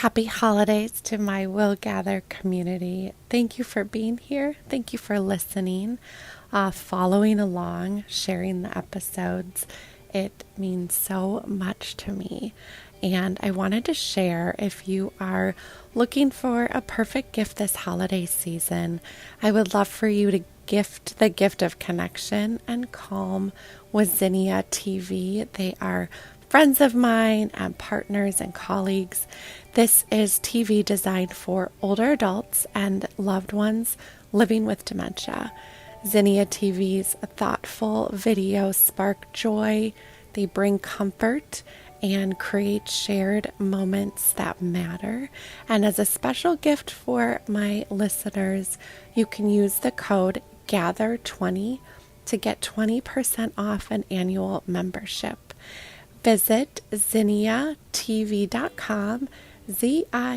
Happy holidays to my Will Gather community. Thank you for being here. Thank you for listening, following along, sharing the episodes. It means so much to me. And I wanted to share, if you are looking for a perfect gift this holiday season, I would love for you to gift the gift of connection and calm with Zinnia TV. They are friends of mine and partners and colleagues. This is TV designed for older adults and loved ones living with dementia. Zinnia TV's thoughtful videos spark joy, they bring comfort, and create shared moments that matter. And as a special gift for my listeners, you can use the code GATHER20 to get 20% off an annual membership. Visit zinniatv.com, ZINNIA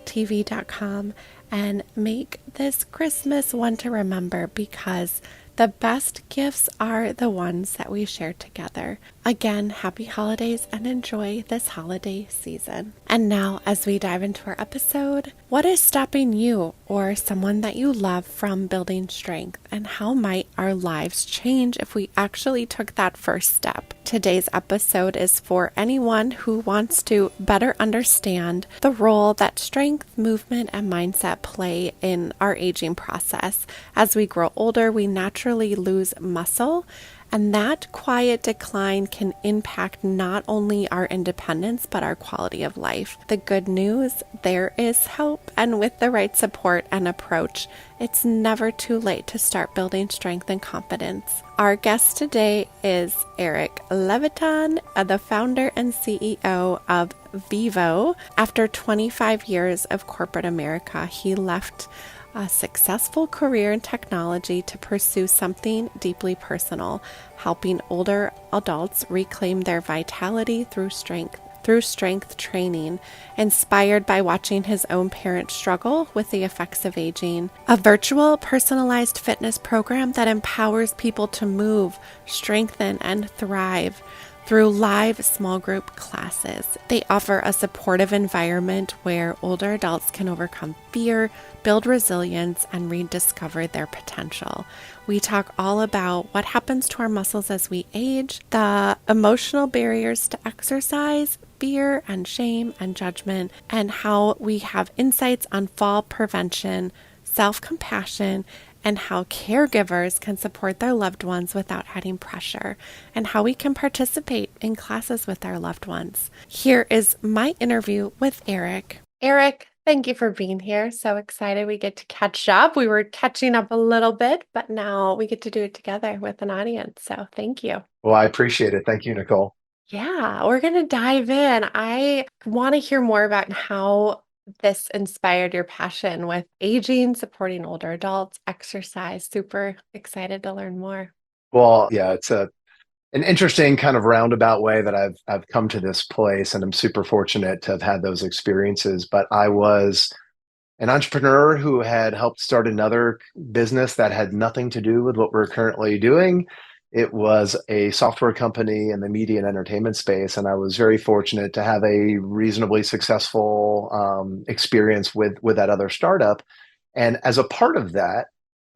TV.com, and make this Christmas one to remember, because the best gifts are the ones that we share together. Again, happy holidays and enjoy this holiday season. And now, as we dive into our episode, what is stopping you or someone that you love from building strength, and how might our lives change if we actually took that first step? Today's episode is for anyone who wants to better understand the role that strength, movement, and mindset play in our aging process. As we grow older, we naturally lose muscle, and that quiet decline can impact not only our independence, but our quality of life. The good news, there is hope, and with the right support and approach, it's never too late to start building strength and confidence. Our guest today is Eric Levitan, the founder and CEO of Vivo. After 25 years of corporate America, he left a successful career in technology to pursue something deeply personal, helping older adults reclaim their vitality through strength training, inspired by watching his own parents struggle with the effects of aging. A virtual personalized fitness program that empowers people to move, strengthen, and thrive through live small group classes. They offer a supportive environment where older adults can overcome fear, build resilience, and rediscover their potential. We talk all about what happens to our muscles as we age, the emotional barriers to exercise, fear and shame and judgment, and how we have insights on fall prevention, self-compassion, and how caregivers can support their loved ones without adding pressure, and how we can participate in classes with our loved ones. Here is my interview with Eric. Eric, thank you for being here. So excited we get to catch up. We were catching up a little bit, but now we get to do it together with an audience. So thank you. Well, I appreciate it. Thank you, Nicole. Yeah, we're going to dive in. I want to hear more about how this inspired your passion with aging, supporting older adults, exercise. Super excited to learn more. Well, yeah, it's an interesting kind of roundabout way that I've come to this place, and I'm super fortunate to have had those experiences. But I was an entrepreneur who had helped start another business that had nothing to do with what we're currently doing. It was a software company in the media and entertainment space, and I was very fortunate to have a reasonably successful experience with that other startup. And as a part of that,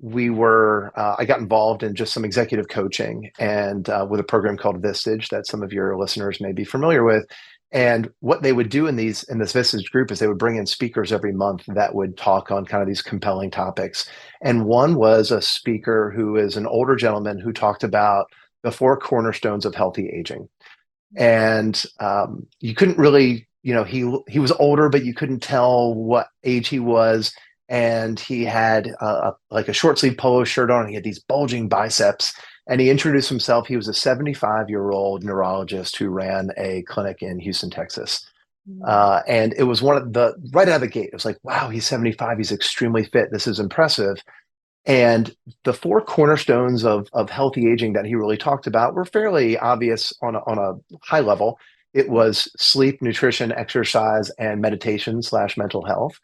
I got involved in just some executive coaching and with a program called Vistage that some of your listeners may be familiar with. And what they would do in this Vistage group is they would bring in speakers every month that would talk on kind of these compelling topics. And one was a speaker who is an older gentleman who talked about the four cornerstones of healthy aging. And you couldn't really, he was older, but you couldn't tell what age he was. And he had like a short sleeve polo shirt on. And he had these bulging biceps. And he introduced himself. He was a 75-year-old neurologist who ran a clinic in Houston, Texas. And it was one of the right out of the gate. It was like, wow, he's 75. He's extremely fit. This is impressive. And the four cornerstones of healthy aging that he really talked about were fairly obvious on a high level. It was sleep, nutrition, exercise, and meditation slash mental health.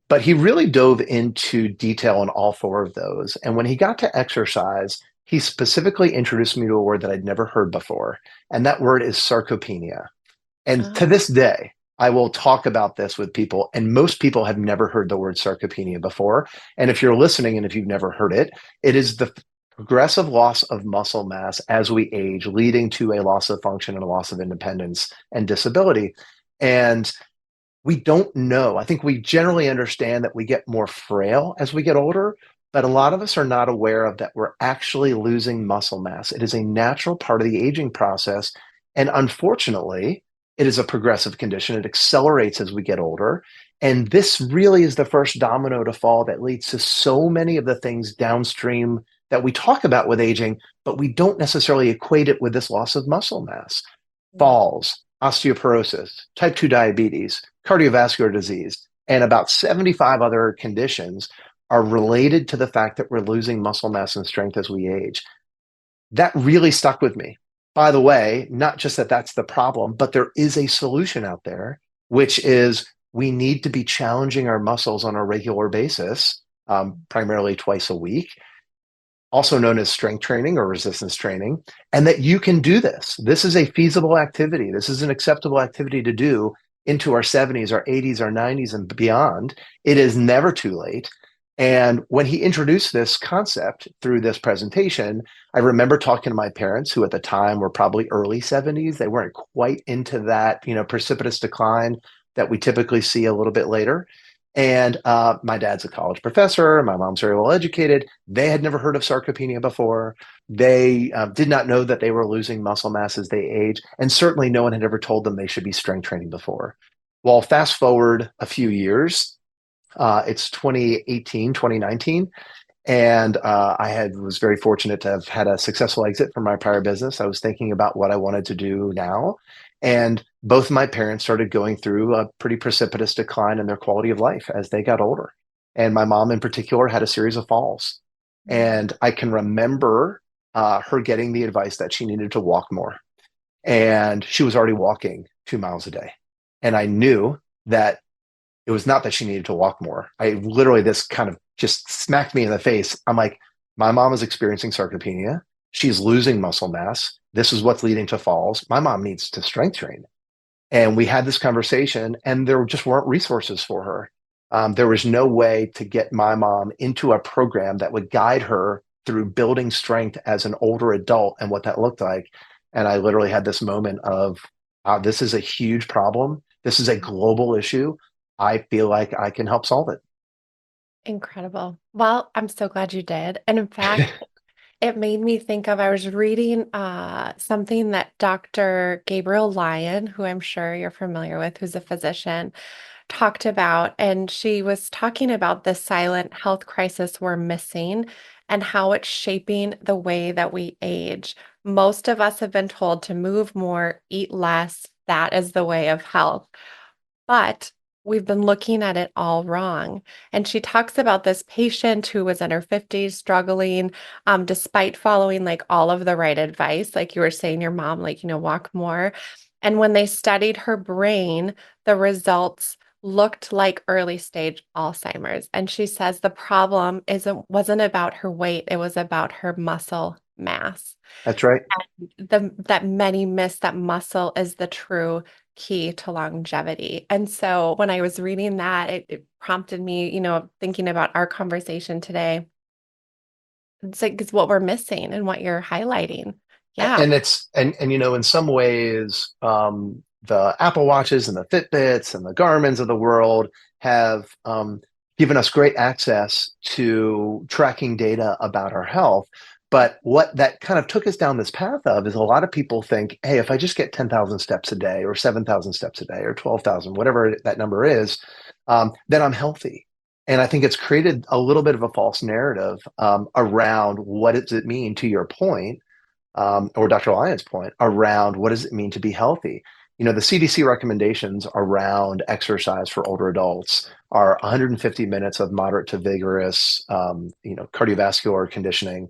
But he really dove into detail on all four of those. And when he got to exercise, he specifically introduced me to a word that I'd never heard before. And that word is sarcopenia. And to Oh, this day, I will talk about this with people, and most people have never heard the word sarcopenia before. And if you're listening and if you've never heard it, it is the progressive loss of muscle mass as we age, leading to a loss of function and a loss of independence and disability. And we don't know. I think we generally understand that we get more frail as we get older, but a lot of us are not aware of that we're actually losing muscle mass. It is a natural part of the aging process. And unfortunately, it is a progressive condition. It accelerates as we get older. And this really is the first domino to fall that leads to so many of the things downstream that we talk about with aging, but we don't necessarily equate it with this loss of muscle mass. Falls, osteoporosis, type 2 diabetes, cardiovascular disease, and about 75 other conditions are related to the fact that we're losing muscle mass and strength as we age. That really stuck with me. By the way, not just that that's the problem, but there is a solution out there, which is we need to be challenging our muscles on a regular basis, primarily twice a week, also known as strength training or resistance training, and that you can do this. This is a feasible activity. This is an acceptable activity to do into our 70s, our 80s, our 90s, and beyond. It is never too late. And when he introduced this concept through this presentation, I remember talking to my parents, who at the time were probably early 70s. They weren't quite into that, precipitous decline that we typically see a little bit later. And my dad's a college professor. My mom's very well educated. They had never heard of sarcopenia before. They did not know that they were losing muscle mass as they age. And certainly no one had ever told them they should be strength training before. Well, fast forward a few years, it's 2018, 2019. And was very fortunate to have had a successful exit from my prior business. I was thinking about what I wanted to do now. And both my parents started going through a pretty precipitous decline in their quality of life as they got older. And my mom, in particular, had a series of falls. And I can remember her getting the advice that she needed to walk more. And she was already walking 2 miles a day. And I knew that it was not that she needed to walk more. I literally, this kind of just smacked me in the face. I'm like, my mom is experiencing sarcopenia. She's losing muscle mass. This is what's leading to falls. My mom needs to strength train. And we had this conversation, and there just weren't resources for her. There was no way to get my mom into a program that would guide her through building strength as an older adult and what that looked like. And I literally had this moment of, this is a huge problem. This is a global issue. I feel like I can help solve it. Incredible. Well, I'm so glad you did. And in fact, it made me think of, I was reading something that Dr. Gabriel Lyon, who I'm sure you're familiar with, who's a physician, talked about. And she was talking about the silent health crisis we're missing and how it's shaping the way that we age. Most of us have been told to move more, eat less. That is the way of health. But we've been looking at it all wrong. And she talks about this patient who was in her 50s struggling, despite following like all of the right advice, like you were saying, your mom, like, walk more. And when they studied her brain, the results looked like early stage Alzheimer's. And she says the problem wasn't about her weight, it was about her muscle mass. That's right. That many miss that muscle is the true key to longevity. And so when I was reading that, it prompted me, thinking about our conversation today. It's like it's what we're missing and what you're highlighting. Yeah. In some ways, the Apple Watches and the Fitbits and the Garmins of the world have given us great access to tracking data about our health. But what that kind of took us down this path of is a lot of people think, hey, if I just get 10,000 steps a day or 7,000 steps a day or 12,000, whatever that number is, then I'm healthy. And I think it's created a little bit of a false narrative around what does it mean, to your point, or Dr. Lyon's point, around what does it mean to be healthy. The CDC recommendations around exercise for older adults are 150 minutes of moderate to vigorous, cardiovascular conditioning,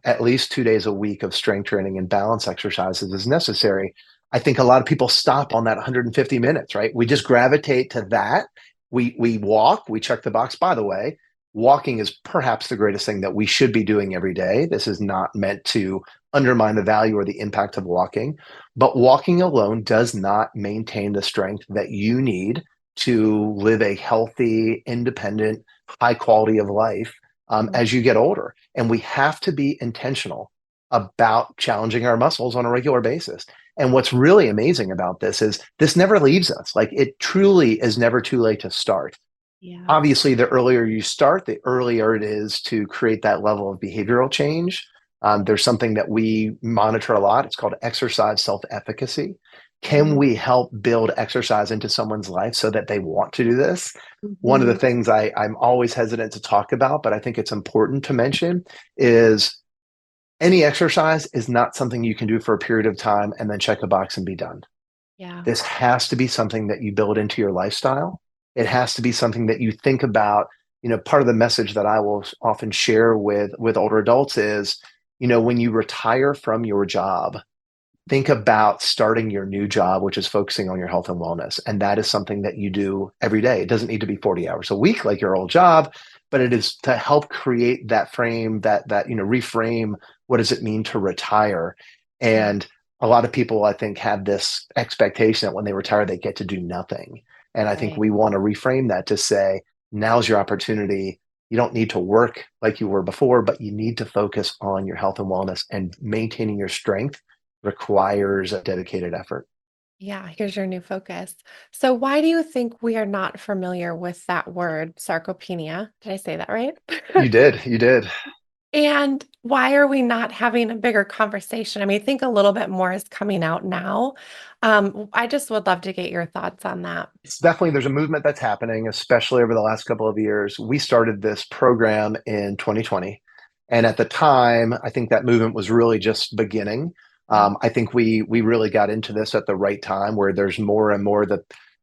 at least 2 days a week of strength training and balance exercises is necessary. I think a lot of people stop on that 150 minutes, right? We just gravitate to that. We walk, we check the box. By the way, walking is perhaps the greatest thing that we should be doing every day. This is not meant to undermine the value or the impact of walking. But walking alone does not maintain the strength that you need to live a healthy, independent, high quality of life Mhm. as you get older. And we have to be intentional about challenging our muscles on a regular basis. And what's really amazing about this is this never leaves us. Like it truly is never too late to start. Yeah. Obviously, the earlier you start, the earlier it is to create that level of behavioral change. There's something that we monitor a lot. It's called exercise self-efficacy. Can Mhm. we help build exercise into someone's life so that they want to do this? One of the Mhm. things I'm always hesitant to talk about, but I think it's important to mention is any exercise is not something you can do for a period of time and then check a box and be done. Yeah. This has to be something that you build into your lifestyle. It has to be something that you think about. Part of the message that I will often share with older adults is, when you retire from your job, think about starting your new job, which is focusing on your health and wellness. And that is something that you do every day. It doesn't need to be 40 hours a week like your old job, but it is to help create that frame, reframe what does it mean to retire. Yeah. And a lot of people, I think, have this expectation that when they retire, they get to do nothing. And I think Right. we want to reframe that to say, now's your opportunity. You don't need to work like you were before, but you need to focus on your health and wellness and maintaining your strength requires a dedicated effort. Yeah. Here's your new focus. So, why do you think we are not familiar with that word, sarcopenia? Did I say that right? You did, you did. And why are we not having a bigger conversation? I mean, I think a little bit more is coming out now. I just would love to get your thoughts on that. It's definitely there's a movement that's happening, especially over the last couple of years. We started this program in 2020, and at the time, I think that movement was really just beginning. Yeah. I think we really got into this at the right time, where there's more and more that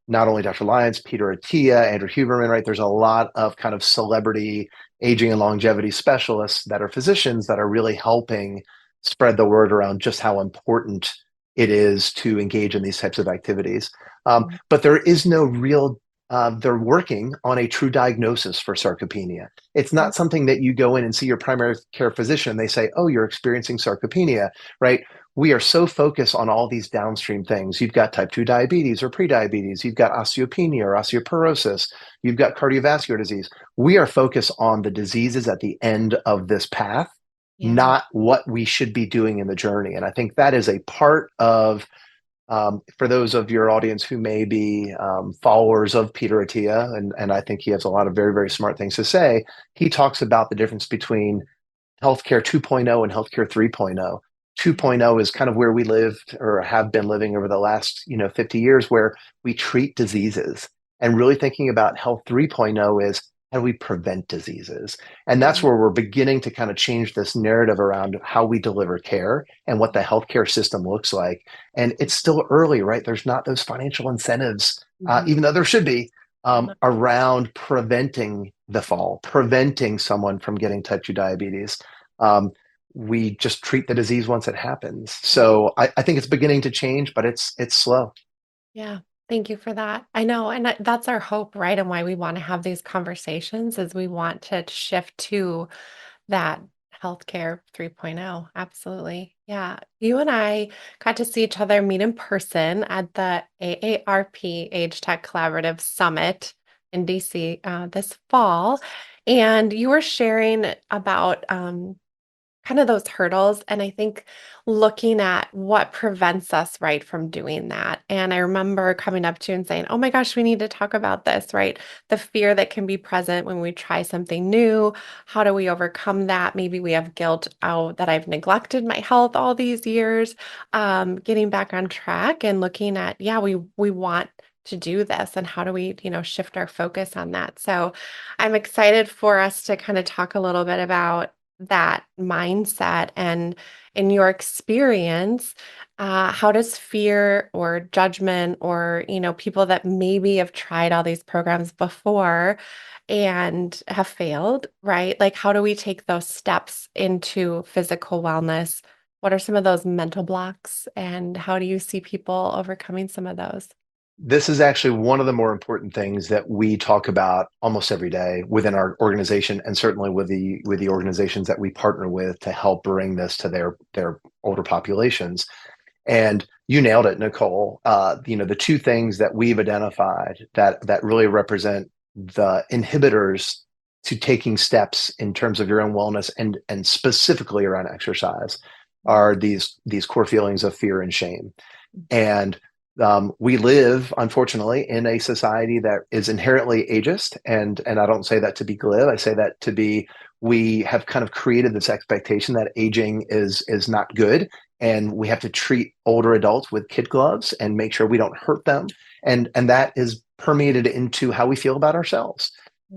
not only Dr. Lyons, Peter Attia, Andrew Huberman, right? There's a lot of kind of celebrity aging and longevity specialists that are physicians that are really helping spread the word around just how important it is to engage in these types of activities. Mhm. But there is no real, they're working on a true diagnosis for sarcopenia. It's not something that you go in and see your primary care physician and they say, oh, you're experiencing sarcopenia, right? We are so focused on all these downstream things. You've got type 2 diabetes or prediabetes, you've got osteopenia or osteoporosis, you've got cardiovascular disease. We are focused on the diseases at the end of this path, Yeah. not what we should be doing in the journey. And I think that is a part of for those of your audience who may be followers of Peter Attia, and I think he has a lot of very, very smart things to say, he talks about the difference between healthcare 2.0 and healthcare 3.0. Yeah. 2.0 is kind of where we lived or have been living over the last 50 years, where we treat diseases. And really thinking about health 3.0 is how do we prevent diseases? And that's Mhm. where we're beginning to kind of change this narrative around how we deliver care and what the healthcare system looks like. And it's still early, right? There's not those financial incentives, Mhm. even though there should be, Mhm. around preventing the fall, preventing someone from getting type 2 diabetes. Um, we just treat the disease once it happens. So I think it's beginning to change, but it's slow. Yeah. Thank you for that. I know, and that's our hope, right? And why we want to have these conversations is we want to shift to that healthcare 3.0. Absolutely. Yeah. You and I got to see each other meet in person at the AARP Age Tech Collaborative Summit in DC this fall. And you were sharing about kind of those hurdles. And I think looking at what prevents us, right, from doing that. And I remember coming up to you and saying, oh my gosh, we need to talk about this, right? The fear that can be present when we try something new. How do we overcome that? Maybe we have guilt, oh, that I've neglected my health all these years. Getting back on track and looking at, yeah, we want to do this and how do we shift our focus on that. So I'm excited for us to kind of talk a little bit about that mindset and in your experience, how does fear or judgment or people that maybe have tried all these programs before and have failed, right? Like how do we take those steps into physical wellness? What are some of those mental blocks and how do you see people overcoming some of those? This is actually one of the more important things that we talk about almost every day within our organization, and certainly with the organizations that we partner with to help bring this to their older populations. And You nailed it, Nicole. The two things that we've identified that really represent the inhibitors to taking steps in terms of your own wellness and specifically around exercise are these core feelings of fear and shame. And we live, unfortunately, in a society that is inherently ageist, and I don't say that to be glib. I say that to be we have kind of created this expectation that aging is not good, and we have to treat older adults with kid gloves and make sure we don't hurt them, and that is permeated into how we feel about ourselves.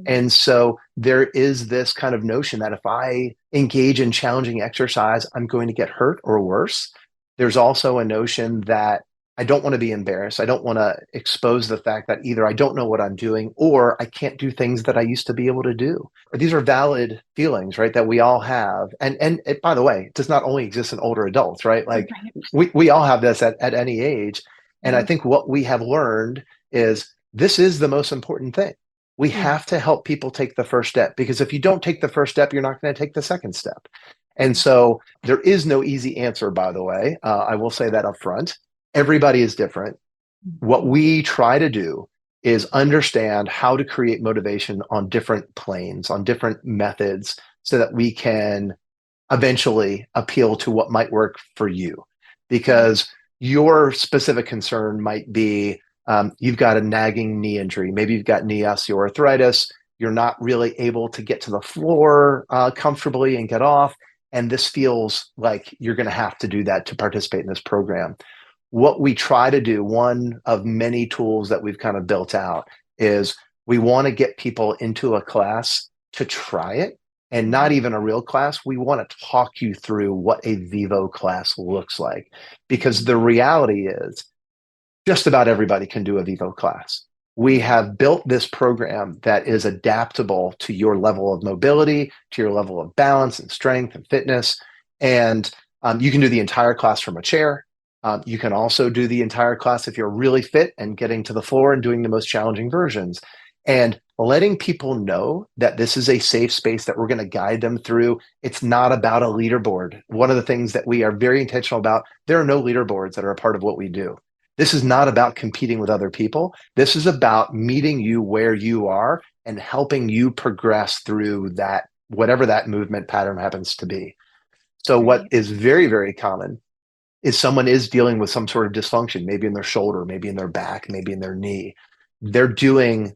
And so there is this kind of notion that if I engage in challenging exercise, I'm going to get hurt or worse. There's also a notion that I don't want to be embarrassed. I don't want to expose the fact that either I don't know what I'm doing or I can't do things that I used to be able to do. These are valid feelings, right? That we all have. And it, by the way, it does not only exist in older adults, right? Like we all have this at any age. And I think what we have learned is this is the most important thing. We have to help people take the first step because if you don't take the first step, you're not going to take the second step. And so there is no easy answer, by the way. I will say that up front. Everybody is different. What we try to do is understand how to create motivation on different planes, on different methods, so that we can eventually appeal to what might work for you. Because your specific concern might be you've got a nagging knee injury. Maybe you've got knee osteoarthritis. You're not really able to get to the floor comfortably and get off. And this feels like you're going to have to do that to participate in this program. What we try to do, one of many tools that we've kind of built out, is we want to get people into a class to try it and not even a real class. We want to talk you through what a Vivo class looks like, because the reality is just about everybody can do a Vivo class. We have built this program that is adaptable to your level of mobility, to your level of balance and strength and fitness. And you can do the entire class from a chair. You can also do the entire class if you're really fit and getting to the floor and doing the most challenging versions. And letting people know that this is a safe space that we're going to guide them through. It's not about a leaderboard. One of the things that we are very intentional about, there are no leaderboards that are a part of what we do. This is not about competing with other people. This is about meeting you where you are and helping you progress through that, whatever that movement pattern happens to be. So what is very, very common is someone is dealing with some sort of dysfunction, maybe in their shoulder, maybe in their back, maybe in their knee. They're doing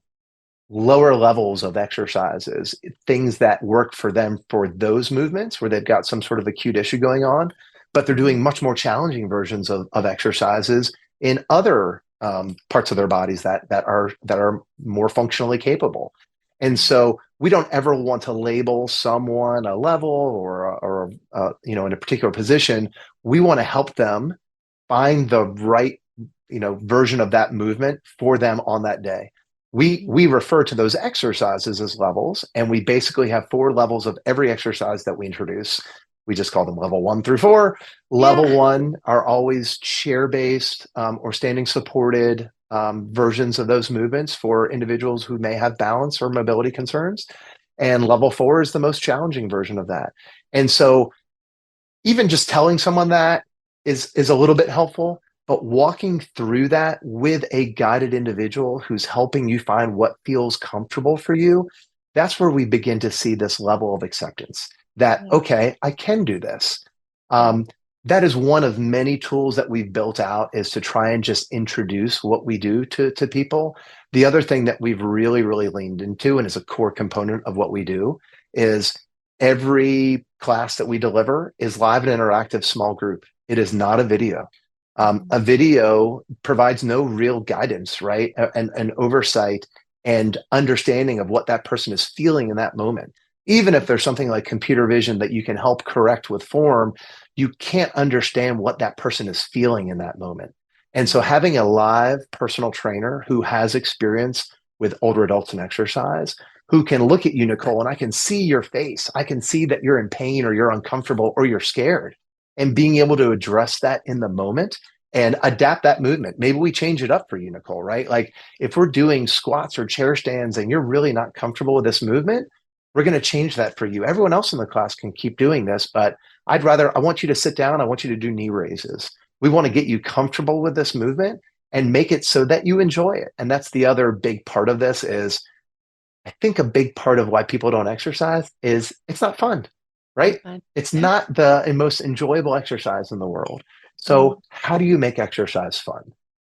lower levels of exercises, things that work for them for those movements where they've got some sort of acute issue going on, but they're doing much more challenging versions of exercises in other parts of their bodies that are more functionally capable. And so we don't ever want to label someone a level or in a particular position. We want to help them find the right version of that movement for them on that day. We refer to those exercises as levels, and we basically have 4 levels of every exercise that we introduce. We just call them level 1 through 4. Level 1 are always chair-based or standing supported versions of those movements for individuals who may have balance or mobility concerns. And level 4 is the most challenging version of that. And so even just telling someone that is a little bit helpful, but walking through that with a guided individual who's helping you find what feels comfortable for you, that's where we begin to see this level of acceptance that, okay, I can do this. That is one of many tools that we've built out, is to try and just introduce what we do to people. The other thing that we've really, really leaned into and is a core component of what we do is every class that we deliver is live and interactive small group. It is not a video. A video provides no real guidance, right? And oversight and understanding of what that person is feeling in that moment. Even if there's something like computer vision that you can help correct with form, you can't understand what that person is feeling in that moment. And so having a live personal trainer who has experience with older adults and exercise, who can look at you, Nicole, and I can see your face. I can see that you're in pain or you're uncomfortable or you're scared. And being able to address that in the moment and adapt that movement. Maybe we change it up for you, Nicole, right? Like if we're doing squats or chair stands and you're really not comfortable with this movement, we're going to change that for you. Everyone else in the class can keep doing this, but I want you to sit down. I want you to do knee raises. We want to get you comfortable with this movement and make it so that you enjoy it. And that's the other big part of this is I think a big part of why people don't exercise is it's not fun, Not right? fun. It's not the most enjoyable exercise in the world. Mm, So, how do you make exercise fun?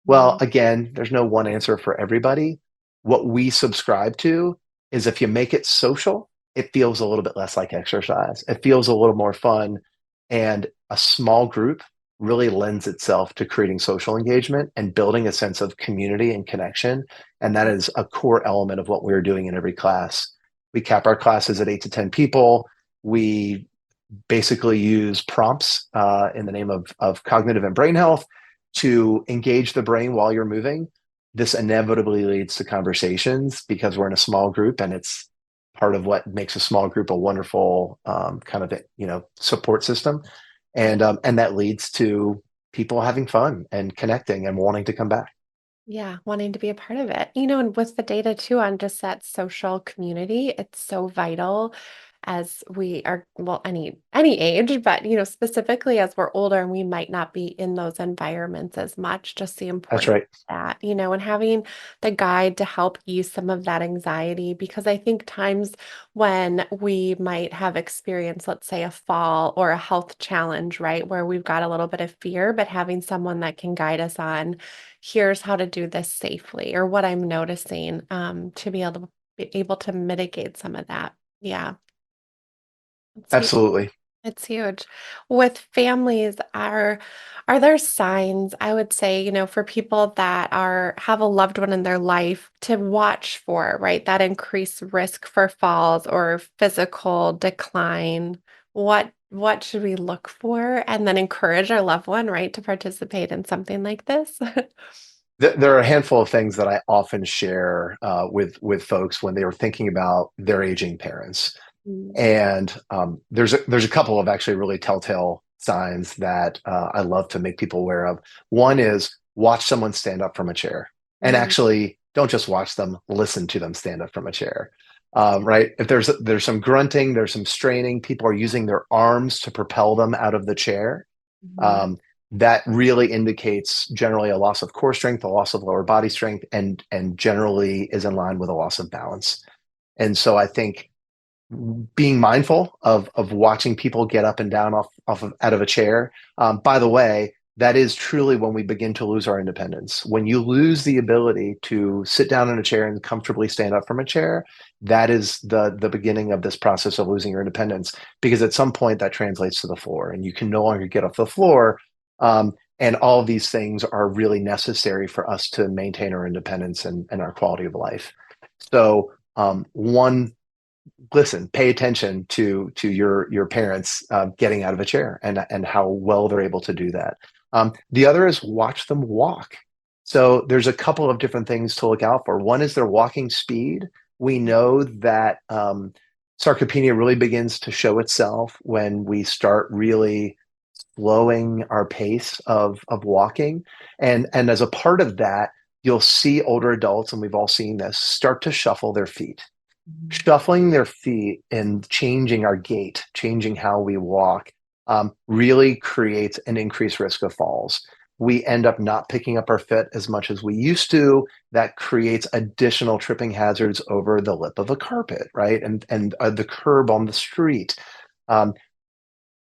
Well, mm, again, there's no one answer for everybody. What we subscribe to is if you make it social, it feels a little bit less like exercise. It feels a little more fun. And a small group really lends itself to creating social engagement and building a sense of community and connection. And that mm. is a core element of what we're doing in every class. We cap our classes at 8 to 10 people. We basically use prompts in the name of cognitive and brain health to engage the brain while you're moving. This inevitably leads to conversations because we're in a small group, and it's part of what makes a small group a wonderful kind of support system, and that leads to people having fun and connecting and wanting to come back. Yeah, wanting to be a part of it. And with the data too on just that social community, it's so vital as we are, well, any age, but specifically as we're older and we might not be in those environments as much, just the That's importance right. of that, and having the guide to help ease some of that anxiety. Because I think times when we might have experienced, let's say, a fall or a health challenge, right, where we've got a little bit of fear, but having someone that can guide us on here's how to do this safely or what I'm noticing to be able to mitigate some of that. Yeah, it's huge. Absolutely. It's huge. With families, are there signs, I would say, for people that have a loved one in their life to watch for, right? That increased risk for falls or physical decline. What should we look for and then encourage our loved one, right, to participate in something like this? There are a handful of things that I often share with folks when they are thinking about their aging parents. Mm, And there's a couple of actually really telltale signs that I love to make people aware of. One is watch someone stand up from a chair, and mm, actually don't just watch them, listen to them stand up from a chair. Right? If there's some grunting, there's some straining, people are using their arms to propel them out of the chair. mhm. Um, that really indicates generally a loss of core strength, a loss of lower body strength, and generally is in line with a loss of balance. And so I think being mindful of watching people get up and down off of out of a chair. By the way, that is truly when we begin to lose our independence. When you lose the ability to sit down in a chair and comfortably stand up from a chair, that is the beginning of this process of losing your independence. Because at some point that translates to the floor, and you can no longer get off the floor. And all of these things are really necessary for us to maintain our independence and our quality of life. So, one listen, pay attention to your parents getting out of a chair and how well they're able to do that. The other is watch them walk. So there's a couple of different things to look out for. One is their walking speed. We know that sarcopenia really begins to show itself when we start really slowing our pace of walking, and as a part of that, you'll see older adults, and we've all seen this, start to shuffle their feet. Mhm. Shuffling their feet and changing our gait, changing how we walk, really creates an increased risk of falls. We end up not picking up our foot as much as we used to. That creates additional tripping hazards over the lip of a carpet, right? And the curb on the street. Um,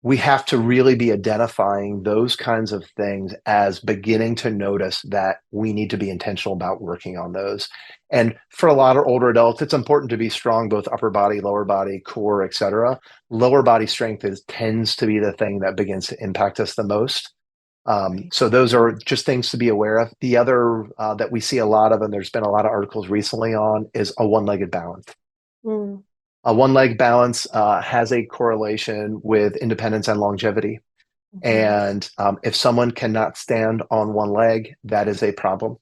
we have to really be identifying those kinds of things as beginning to notice that we need to be intentional about working on those. And for a lot of older adults, it's important to be strong, both upper body, lower body, core, etc. Lower body strength tends to be the thing that begins to impact us the most. Right. So those are just things to be aware of. The other that we see a lot of, and there's been a lot of articles recently on, is a one-legged balance. Mm, A one-leg balance has a correlation with independence and longevity. mhm. And if someone cannot stand on one leg, that is a problem.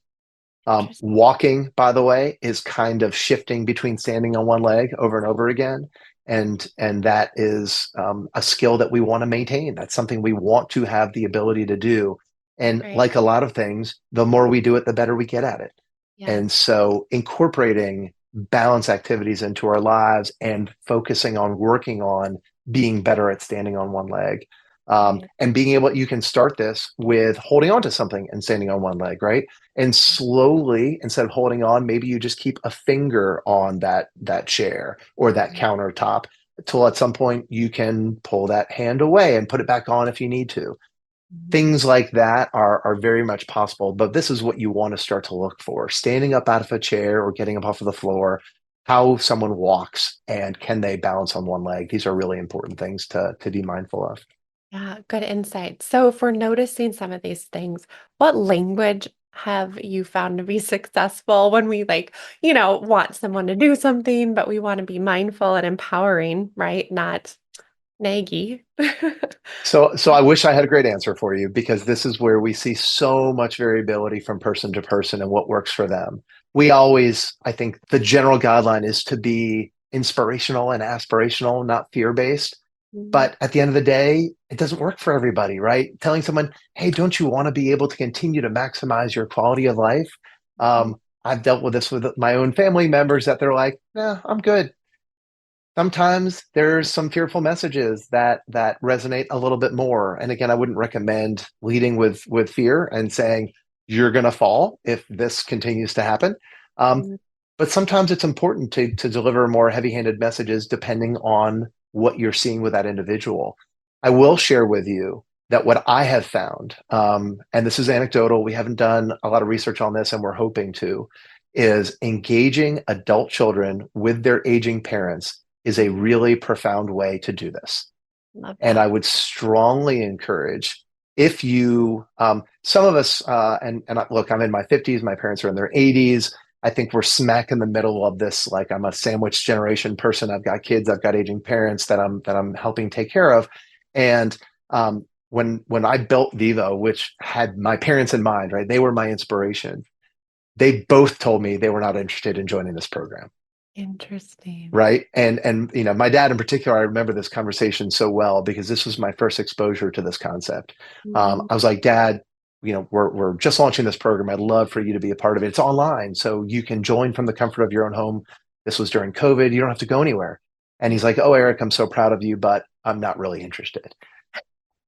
Interesting. Walking, by the way, is kind of shifting between standing on one leg over and over again. And that is a skill that we want to maintain. That's something we want to have the ability to do. And Right. like a lot of things, the more we do it, the better we get at it. Yes. And so incorporating balance activities into our lives and focusing on working on being better at standing on one leg. Right. And being able, you can start this with holding on to something and standing on one leg, right? And slowly, instead of holding on, maybe you just keep a finger on that chair or that countertop till at some point you can pull that hand away and put it back on if you need to. Mhm. Things like that are very much possible, but this is what you want to start to look for. Standing up out of a chair or getting up off of the floor, how someone walks and can they balance on one leg. These are really important things to be mindful of. Yeah, good insight. So, for noticing some of these things, what language have you found to be successful when we want someone to do something, but we want to be mindful and empowering, right? Not naggy. So I wish I had a great answer for you because this is where we see so much variability from person to person and what works for them. We always, I think the general guideline is to be inspirational and aspirational, not fear-based. Mhm, But at the end of the day, it doesn't work for everybody, right? Telling someone, hey, don't you want to be able to continue to maximize your quality of life? mhm, I've dealt with this with my own family members that they're like, nah, I'm good. Sometimes there's some fearful messages that resonate a little bit more. And again, I wouldn't recommend leading with fear and saying you're going to fall if this continues to happen. Um, mhm. but sometimes it's important to deliver more heavy-handed messages depending on what you're seeing with that individual. I will share with you that what I have found, and this is anecdotal, we haven't done a lot of research on this, and we're hoping to, is engaging adult children with their aging parents is a really profound way to do this. Love And I that. would strongly encourage if you, some of us, look, I'm in my 50s, my parents are in their 80s. I think we're smack in the middle of this. Like I'm a sandwich generation person. I've got kids, I've got aging parents that I'm helping take care of. And when I built Vivo, which had my parents in mind, right? They were my inspiration. They both told me they were not interested in joining this program, Interesting. right? And my dad in particular, I remember this conversation so well because this was my first exposure to this concept. Mhm. I was like, Dad, we're just launching this program. I'd love for you to be a part of it. It's online, so you can join from the comfort of your own home. This was during COVID. You don't have to go anywhere. And he's like, Oh, Eric, I'm so proud of you, but I'm not really interested.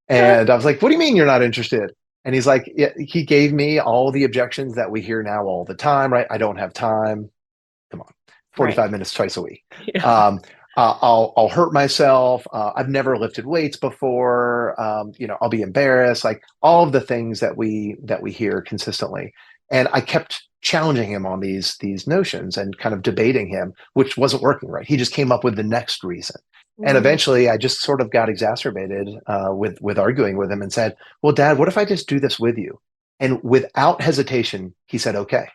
And I was like, What do you mean you're not interested? And he's like, yeah, he gave me all the objections that we hear now all the time, right? I don't have time. Come on, Right. 45 minutes twice a week. Yeah. Um, I'll hurt myself. I've never lifted weights before. I'll be embarrassed. Like all of the things that we hear consistently. And I kept challenging him on these notions and kind of debating him, which wasn't working right. He just came up with the next reason. And Mhm. eventually, I just sort of got exacerbated with arguing with him and said, "Well, Dad, what if I just do this with you?" And without hesitation, he said, "Okay."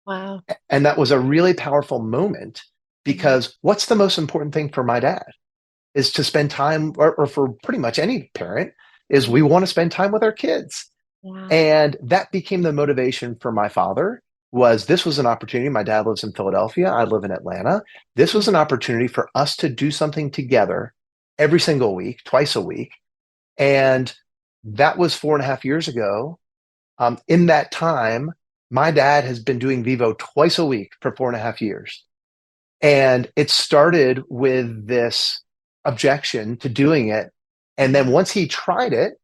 Wow. And that was a really powerful moment Mhm. because what's the most important thing for my dad is to spend time, or for pretty much any parent, is we Mhm. want to spend time with our kids. Yeah. And that became the motivation for my father. Was this was an opportunity. My dad lives in Philadelphia. I live in Atlanta. This was Mhm. an opportunity for us to do something together every single week, twice a week. And that was 4.5 years ago. In that time, my dad has been doing Vivo twice a week for 4.5 years. And it started with this objection to doing it. And then Yeah. once he tried it,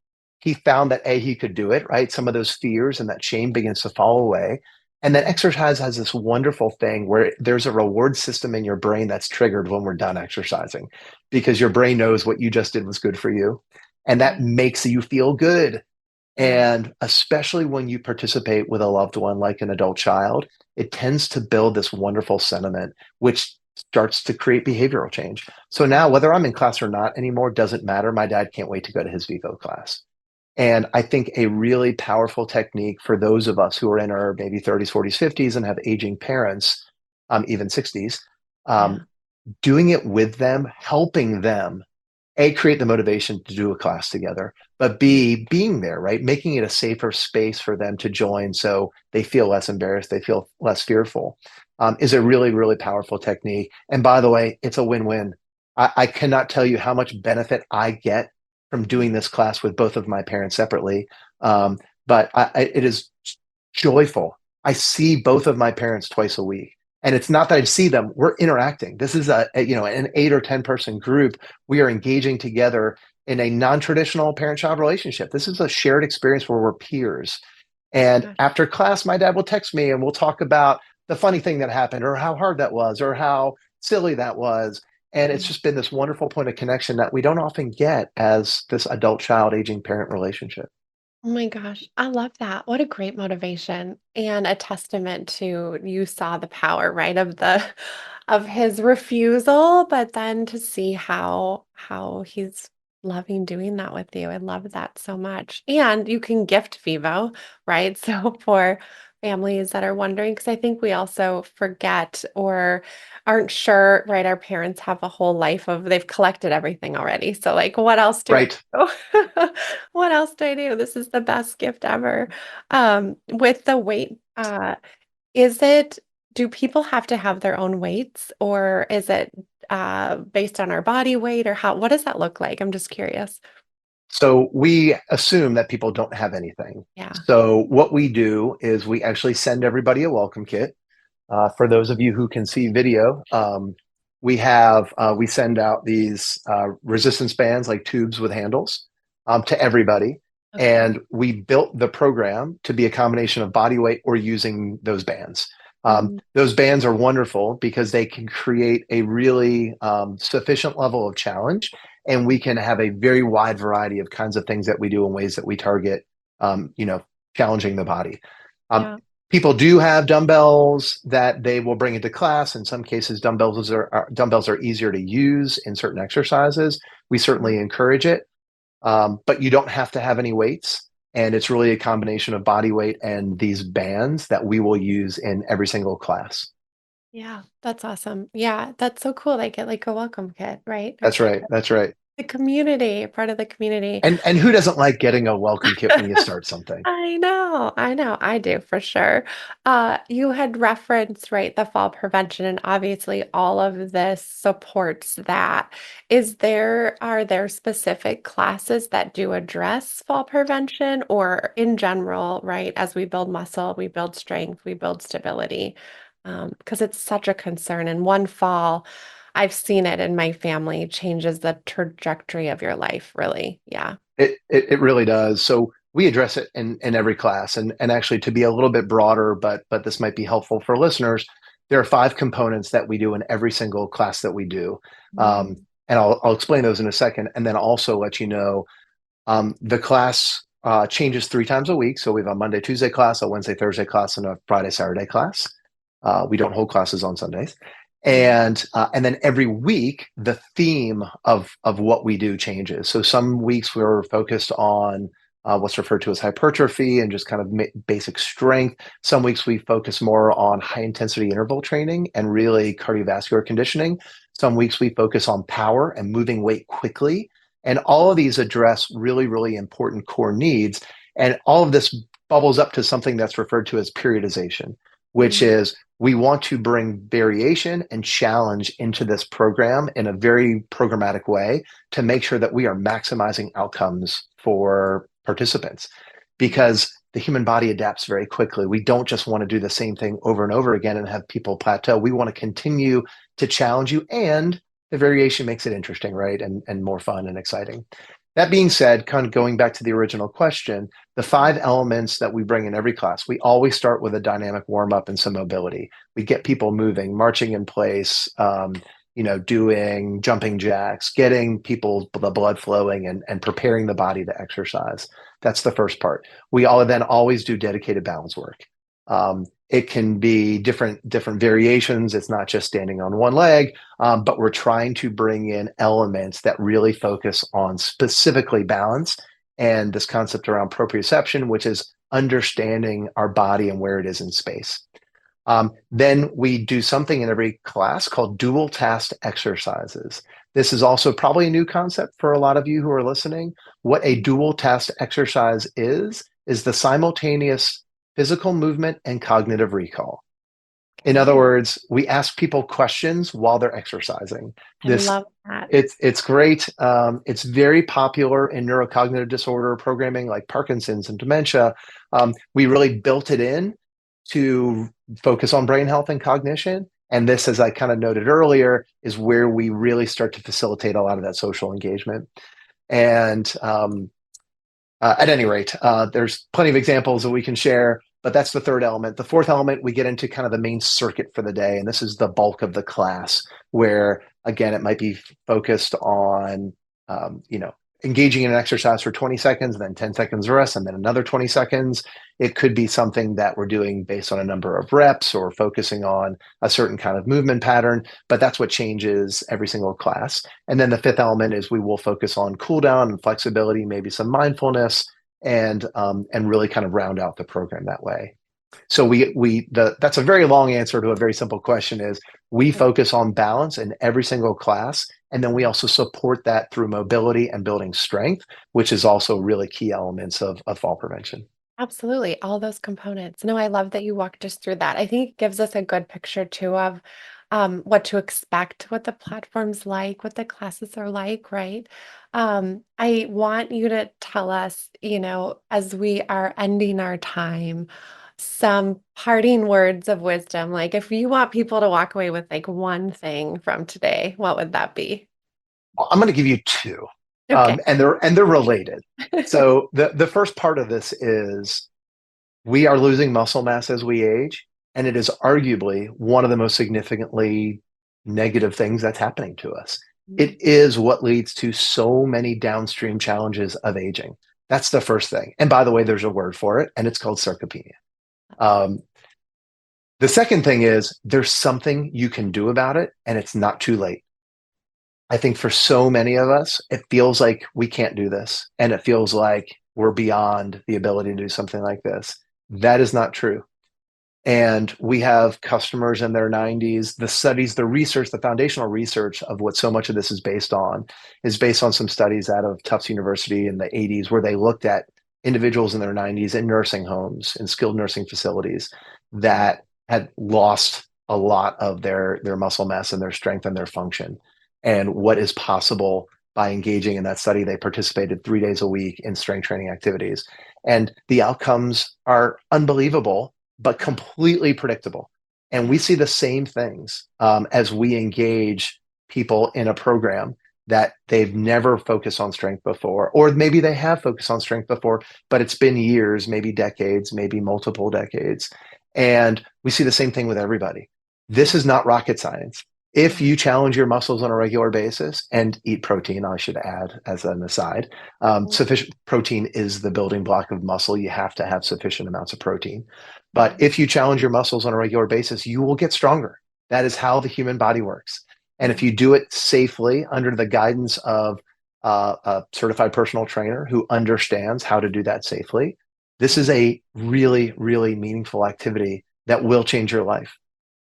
he found that A, he could do it, right? Some of those fears and that shame begins to fall away. And then Mhm. exercise has this wonderful thing where there's a reward system in your brain that's triggered when we're done exercising because your brain knows what you just did was good for you. And that Right. makes you feel good. Yeah. And especially when you participate with a loved one like an adult child, it tends to build this wonderful sentiment, which starts to create behavioral change. So now, whether I'm in class or not anymore doesn't matter. My dad can't wait to go to his Vivo class. And I think a really powerful technique for those of us who are in our maybe 30s, 40s, 50s and have aging parents, even 60s, um, Yeah. doing it with them, helping them a, create the motivation to do a class together, but Mhm. B, being there, right? Making it a safer space for them to join so they feel less embarrassed, they feel less fearful, is a really, really powerful technique. And by the way, it's a win-win. I cannot tell you how much benefit I get from Mhm. doing this class with both of my parents separately. But it is joyful. I see both of my parents twice a week. And it's not that I see them, we're interacting. This is an 8 or 10 person group. We are engaging together. in a non-traditional parent-child relationship. This is a shared experience where we're peers. And Gosh. after class, my dad will text me and we'll talk about the funny thing that happened or how hard that was or how silly that was. And it's Yeah. just been this wonderful point of connection that we don't often get as this adult child aging parent relationship. Oh my gosh, I love that. What a great motivation and a testament to you saw the power, right, of the of his refusal, but then to see how he's loving doing that with you. I love that so much. And you can gift Vivo, right? So for families that are wondering, because I think we also forget or aren't sure, right? Our parents have a whole life of they've collected everything already. So like what else do I Right. do? What else do I do? This is the best gift ever. With the weight, is it, do people have to have their own weights or is it based on our body weight or how, what does that look like? I'm just curious. So we assume that people don't have anything. Yeah. So what we do is we actually send everybody a welcome kit. For those of you who can see video, we send out these resistance bands like tubes with handles to everybody, Okay. and we built the program to be a combination of body weight or using those bands. Mhm. Those bands are wonderful because they can create a really sufficient level of challenge, and we can have a very wide variety of kinds of things that we do in ways that we target, you know, challenging the body. Um, Yeah. People do have dumbbells that they will bring into class. In some cases, dumbbells are easier to use in certain exercises. We Mhm. certainly encourage it, but you don't have to have any weights. And it's really a combination of body weight and these bands that we will use in every single class. Yeah, that's awesome. Yeah, that's so cool. They get like a welcome kit, right? They're That's part right. of That's right. the community, part of the community. And who doesn't like getting a welcome kit when you start something? I know, I do for sure. You had referenced, right, the fall prevention, and obviously all of this supports that. Are there specific classes that do address fall prevention, or in general, right, as we build muscle, we build strength, we build stability? Because it's such a concern, and one fall, I've seen it in my family, changes the trajectory of your life, really. Yeah. It really does. So we address it in every class, and actually to be a little bit broader, but this might be helpful for listeners. There are five components that we do in every single class that we do, Mm, and I'll explain those in a second, and then also let you know the class changes three times a week. So we have a Monday, Tuesday class, a Wednesday, Thursday class, and a Friday, Saturday class. We don't hold classes on Sundays. mm, And then every week the theme of what we do changes. So some weeks we're focused on what's referred to as hypertrophy and just kind of basic strength. Some weeks we focus more on high intensity interval training and really cardiovascular conditioning. Some weeks we focus on power and moving weight quickly. And all of these address really, really important core needs. And all of this bubbles up to something that's referred to as periodization, which mm. is we want to bring variation and challenge into this program in a very programmatic way to make sure that we are maximizing outcomes for participants Yeah. because the human body adapts very quickly. We don't just want to do the same thing over and over again and have people plateau. We want to continue to challenge you, and the variation makes it interesting, right? And more fun and exciting. That being said, kind of going back to the original question, the five elements that we bring in every class, we always start with a dynamic warm up and some mobility. We get people moving, marching in place, doing jumping jacks, getting people the blood flowing and preparing the body to exercise. That's the first part. We all then always do dedicated balance work. It can be different variations. It's not just standing on one leg, but we're trying to bring in elements that really focus on specifically balance and this concept around proprioception, which is understanding our body and where it is in space. Then we do something in every class called dual task exercises. This is also probably a new concept for a lot of you who are listening. What a Mm. dual task exercise is the simultaneous physical movement and cognitive recall. In other Okay. words, we ask people questions while they're exercising. I This love that. it's great. It's very popular in neurocognitive disorder programming like Parkinson's and dementia. We really built it in to focus on brain health and cognition. And this, as I kind of noted earlier, is where we really start to facilitate a lot of that social engagement. And at any rate, there's plenty of examples that we can share, but that's the third element. The fourth element, we get into kind of the main circuit for the day, and this is the bulk of the class, where again, it might be focused on, engaging in an exercise for 20 seconds, then 10 seconds rest, and then another 20 seconds. It could be something that we're doing based on a number of reps or focusing on a certain kind of movement pattern, but that's what changes every single class. And then the fifth element is we will focus on cool down and flexibility, maybe some mindfulness, and really kind of round out the program that way. So that's a very long answer to a very simple question is we focus on balance in every single class. And then we also support that through mobility and building strength, which is also really key elements of fall prevention. Absolutely, all those components. No, I love that you walked us through that. I think it gives us a good picture too of what to expect, what the platform's like, what the classes are like, right? I want you to tell us, as we are ending our time, some parting words of wisdom. Like if you want people to walk away with like one thing from today, what would that be? Well, I'm going to give you two, Okay. and they're related. So the first part of this is we are losing muscle mass as we age, and it is arguably one of the most significantly negative things that's happening to us. It is what leads to so many downstream challenges of aging. That's the first thing. And by the way, there's a word for it, and it's called sarcopenia. Um, the second thing is there's something you can do about it, and it's not too late. I think for so many of us, it feels like we can't do this, and it feels like we're beyond the ability to do something like this. That is not true. And we have customers in their 90s. The studies, the research, the foundational research of what so much of this is based on some studies out of Tufts University in the 80s, where they looked at individuals in their 90s in nursing homes, in skilled nursing facilities that had lost a lot of their muscle mass and their strength and their function, and what is possible by engaging in that study. They participated 3 days a week in strength training activities. And the outcomes are unbelievable, but completely predictable. And we see the same things as we engage people in a program that they've never focused on strength before, or maybe they have focused on strength before, but it's been years, maybe decades, maybe multiple decades. And we see the same thing with everybody. This is not rocket science. If you challenge your muscles on a regular basis and eat protein, I should add as an aside, sufficient protein is the building block of muscle. You have to have sufficient amounts of protein. But if you challenge your muscles on a regular basis, you will get stronger. That is how the human body works. And if you do it safely under the guidance of a certified personal trainer who understands how to do that safely, this is a really, really meaningful activity that will change your life.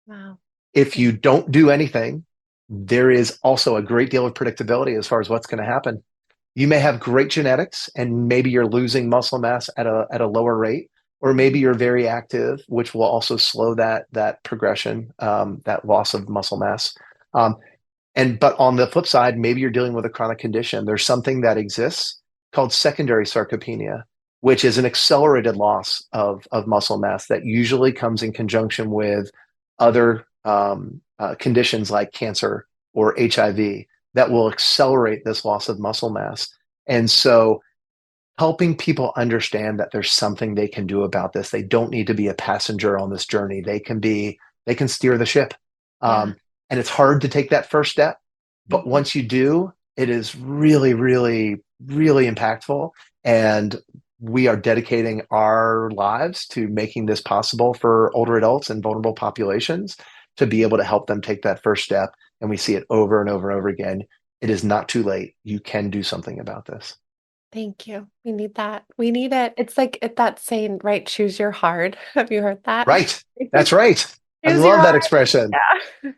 Wow. If you don't do anything, there is also a great deal of predictability as far as what's going to happen. You may have great genetics and maybe you're losing muscle mass at a lower rate, or maybe you're very active, which will also slow that progression, that loss of muscle mass. But on the flip side, maybe you're dealing with a chronic condition. There's something that exists called secondary sarcopenia, which is an accelerated loss of muscle mass that usually comes in conjunction with other conditions like cancer or HIV that will accelerate this loss of muscle mass. And so helping people understand that there's something they can do about this. They don't need to be a passenger on this journey. They can steer the ship. Yeah. And it's hard to take that first step, but Mhm. once you do, it is really, really, really impactful. And we are dedicating our lives to making this possible for older adults and vulnerable populations to be able to help them take that first step. And we see it over and over and over again. It is not too late. You can do something about this. Thank you. We need that. We need it. It's like that saying, right? Choose your hard. Have you heard that? Right. That's right. I Choose your love that hard. expression. Yeah.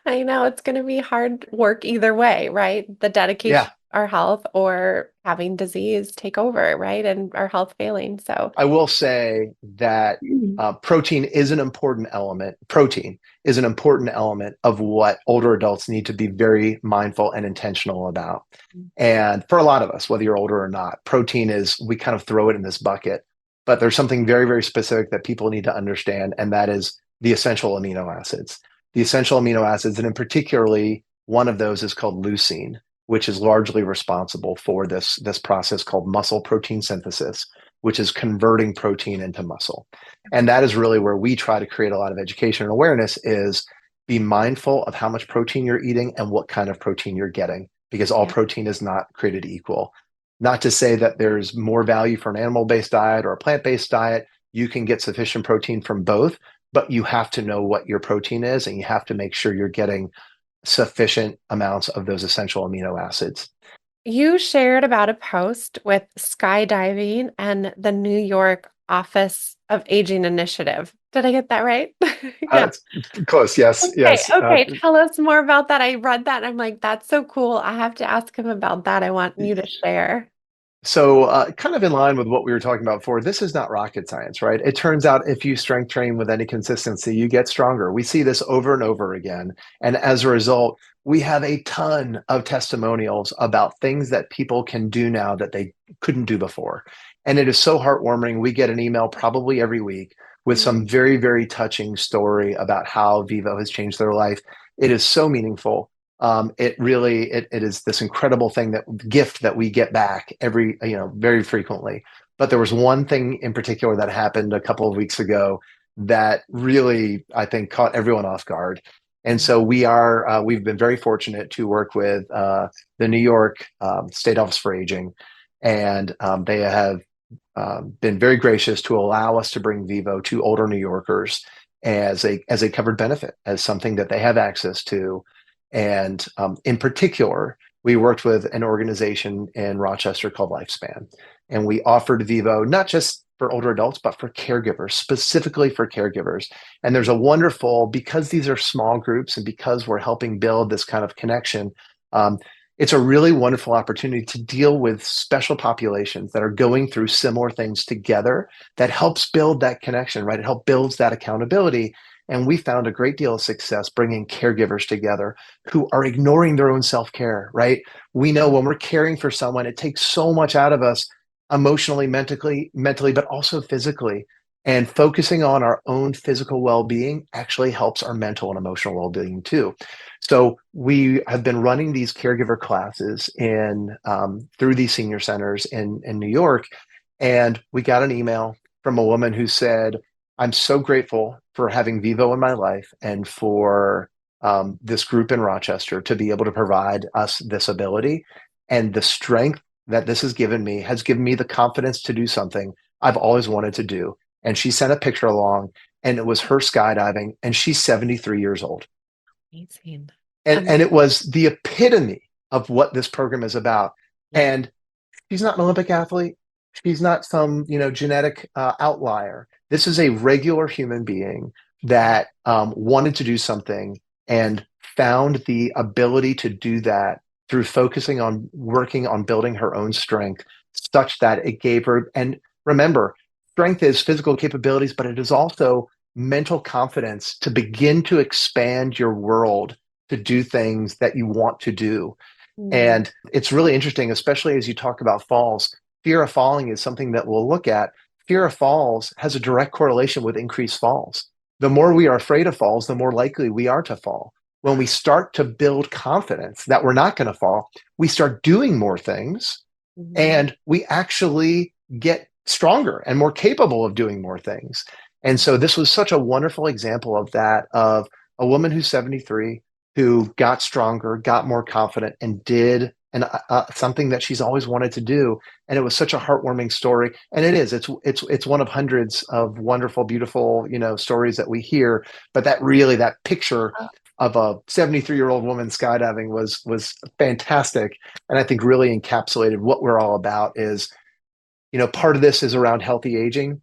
I know it's going to be hard work either way, right? The dedication Yeah. to our health or having disease take over, right? And our health failing. So, I will say that Mhm. protein is an important element. Protein is an important element of what older adults need to be very mindful and intentional about. And for a lot of us, whether you're older or not, protein is, we kind of throw it in this bucket, but there's something very, very specific that people need to understand, and that is the essential amino acids. The essential amino acids, and in particularly one of those is called leucine, which is largely responsible for this process called muscle protein synthesis, which is converting protein into muscle. And that is really where we try to create a lot of education and awareness is be mindful of how much protein you're eating and what kind of protein you're getting, because all Yeah. protein is not created equal. Not to say that there's more value for an animal-based diet or a plant-based diet. You can get sufficient protein from both, but you have to know what your protein is and you have to make sure you're getting sufficient amounts of those essential amino acids. You shared about a post with skydiving and the New York Office of Aging Initiative. Did I get that right? Yeah. It's close, yes, Okay. yes. Okay. Tell us more about that. I read that and I'm like, that's so cool. I have to ask him about that. I want you to share. So, kind of in line with what we were talking about before, this is not rocket science, right? It turns out if you strength train with any consistency, you get stronger. We see this over and over again. And as a result, we have a ton of testimonials about things that people can do now that they couldn't do before. And it is so heartwarming. We get an email probably every week with Mm, some very, very touching story about how Vivo has changed their life. It is so meaningful. It really it is this incredible thing that gift that we get back every very frequently. But there was one thing in particular that happened a couple of weeks ago that really I think caught everyone off guard. And mm, so we've been very fortunate to work with the New York State Office for Aging, and they have been very gracious to allow us to bring Vivo to older New Yorkers as a covered benefit, as something that they have access to. And in particular, we worked with an organization in Rochester called Lifespan, and we offered Vivo not just for older adults, but for caregivers, specifically for caregivers. And there's a wonderful, because these are small groups and because we're helping build this kind of connection, um, it's a really wonderful opportunity to deal with special populations that are going through similar things together that helps build that connection, right? It helps builds that accountability. And we found a great deal of success bringing caregivers together who are ignoring their own self-care, right? We know when we're caring for someone, it takes so much out of us emotionally, mentally, but also physically. And focusing on our own physical well-being actually helps our mental and emotional well-being too. So we have been running these caregiver classes in through these senior centers in New York, and we got an email from a woman who said, "I'm so grateful for having Vivo in my life and for this group in Rochester to be able to provide us this ability and the strength that this has given me the confidence to do something I've always wanted to do." And she sent a picture along, and it was her skydiving, and she's 73 years old. amazing. And Um, it was the epitome of what this program is about. yeah. And she's not an Olympic athlete. She's not some, genetic outlier. This is a regular human being Yeah. that wanted to do something and found the ability to do that through focusing on working on building her own strength, such that it gave her, and remember, strength is physical capabilities, but it is also mental confidence to begin to expand your world to do things that you want to do. Mm, And it's really interesting, especially as you talk about falls. Fear of falling is something that we'll look at. Fear of falls has a direct correlation with increased falls. The more we are afraid of falls, the more likely we are to fall. When we start to build confidence that we're not going to fall, we start doing more things mhm. and we actually get stronger and more capable of doing more things. And so this was such a wonderful example of that, of a woman who's 73 who got stronger, got more confident, and did something that she's always wanted to do. And it was such a heartwarming story. And it is. It's one of hundreds of wonderful, beautiful, stories that we hear. But that picture of a 73-year-old woman skydiving was fantastic, and I think really encapsulated what we're all about. Is part of this is around healthy aging,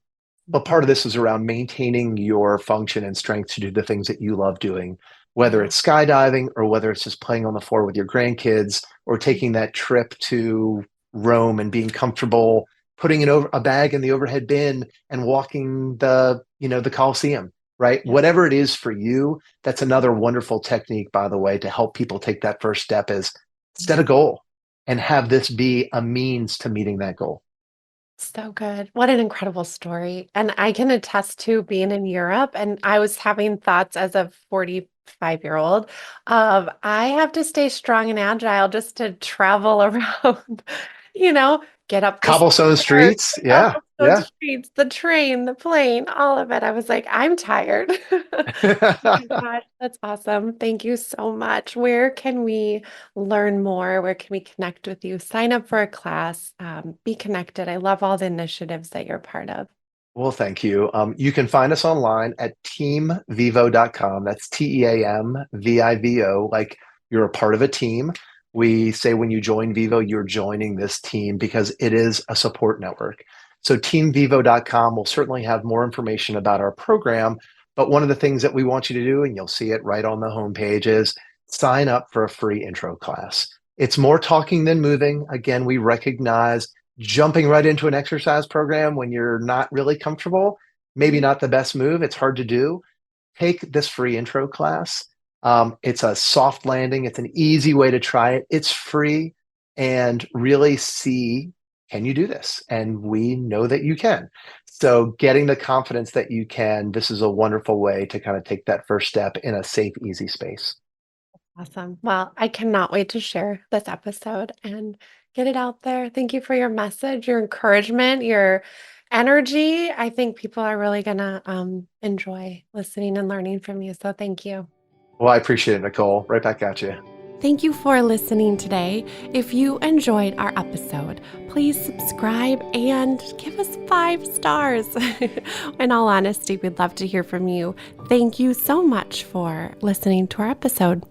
but part of Mhm. this is around maintaining your function and strength to do the things that you love doing, whether Yeah. it's skydiving or whether it's just playing on the floor with your grandkids or taking that trip to Rome and being comfortable putting a bag in the overhead bin and walking the Colosseum, right? Yeah. Whatever it is for you, that's another wonderful technique, by the way, to help people take that first step is set a goal and have this be a means to meeting that goal. So good. What an incredible story. And I can attest to being in Europe, and I was having thoughts as a 5-year-old, I have to stay strong and agile just to travel around, you know, get up the Cobblestone stairs, streets. the Yeah. cobblestone Yeah. streets, the train, the plane, all of it. I was like, I'm tired. Oh my gosh, that's awesome. Thank you so much. Where can we learn more? Where can we connect with you? Sign up for a class, be connected. I love all the initiatives that you're part of. Well, thank you. You can find us online at teamvivo.com. That's TEAMVIVO, like you're a part of a team. We say when you join Vivo, you're joining this team because it is a support network. So teamvivo.com will certainly have more information about our program. But one of the things that we want you to do, and you'll see it right on the homepage, is sign up for a free intro class. It's more talking than moving. Again, we recognize jumping right into an exercise program when you're not really comfortable, maybe not the best move. It's hard to do. Take this free intro class. It's a soft landing. It's an easy way to try it. It's free and really see, can you do this? And we know that you can. So getting the confidence that you can, this is a wonderful way to kind of take that first step in a safe, easy space. Awesome. Well, I cannot wait to share this episode and get it out there. Thank you for your message, your encouragement, your energy. I think people are really going to enjoy listening and learning from you. So thank you. Well, I appreciate it, Nicole. Right back at you. Thank you for listening today. If you enjoyed our episode, please subscribe and give us 5 stars. In all honesty, we'd love to hear from you. Thank you so much for listening to our episode.